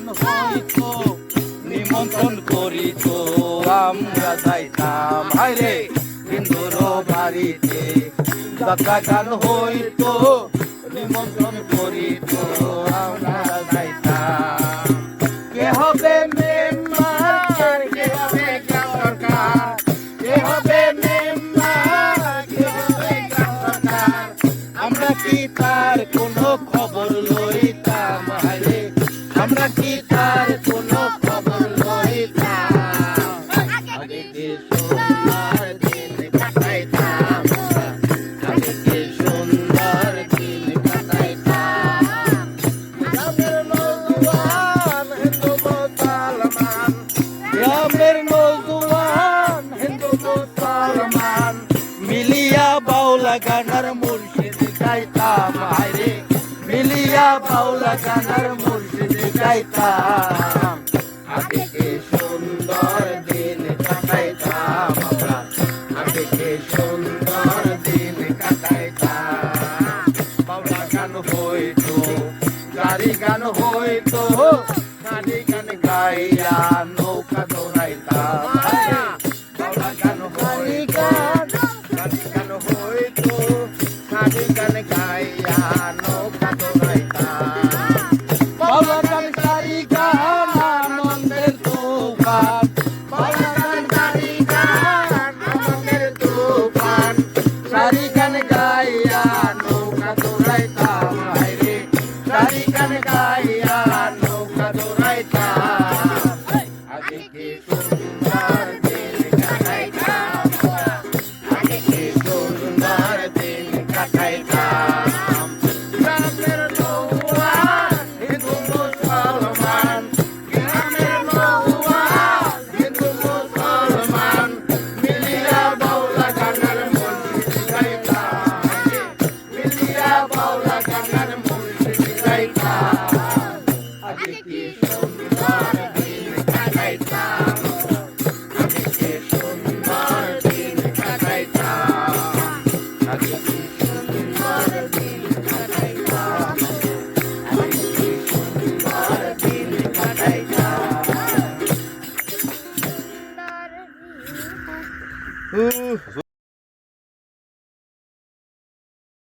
হইতো নিমন্ত্রণ করিত আমরা যাইতাম হায়রে হিন্দুর বাড়িতে যাত্রা গান হইতো নিমন্ত্রণ করিত আমরা যাইতাম কে হবে মেম্বার কে হবে গ্রাম সরকার কে হবে মেম্বার কে হবে গ্রাম সরকার আমরা কি তার কোনো খবর লইতাম হায়রে আমরা কি তার কোনো খবর লইতাম আগে কি সুন্দর দিন কাটাইতাম আগে কি সুন্দর দিন কাটাইতাম গ্রামের নওজোয়ান হিন্দু মুসলমান গ্রামের নওজোয়ান হিন্দু মুসলমান মিলিয়া বাউলা গানার মুর্শিদ গাইতাম হায়রে মিলিয়া বাউলা গানার মুর্শিদ গাইতাম আগে কি সুন্দর দিন কাটাইতাম আমরা আগে কি সুন্দর দিন কাটাইতাম বাউলা গান হইতো গাড়ি গান হইতো গাড়ি গান গাইয়া নৌকা দৌড়াইতাম বাউলা গান হইতো গাড়ি গান হইতো গাড়ি গান গাইয়া নৌকা দৌড়াইতাম বাউলা গান গাড়ি গান আনন্দের তুফান বাউলা গান গাড়ি গান আনন্দের তুফান গাড়ি গান গাইয়া নৌকা দৌড়াইতাম হায়রে গাড়ি গান গাইয়া নৌকা দৌড়াইতাম আগে কি সুন্দর দিন কাটাইতাম আগে কি সুন্দর দিন কাটাইতাম গ্রামের নওজোয়ান হিন্দু মুসলমান গ্রামের নওজোয়ান হিন্দু মুসলমান মিলিয়া বাউলা গানার মুর্শিদ গাইতাম মিলিয়া বাউলা গানার মুর্শিদ গাইতাম আগে কি সুন্দর দিন কাটাইতাম আগে কি সুন্দর দিন কাটাইতাম আগে কি সুন্দর দিন কাটাইতাম আগে কি সুন্দর দিন কাটাইতাম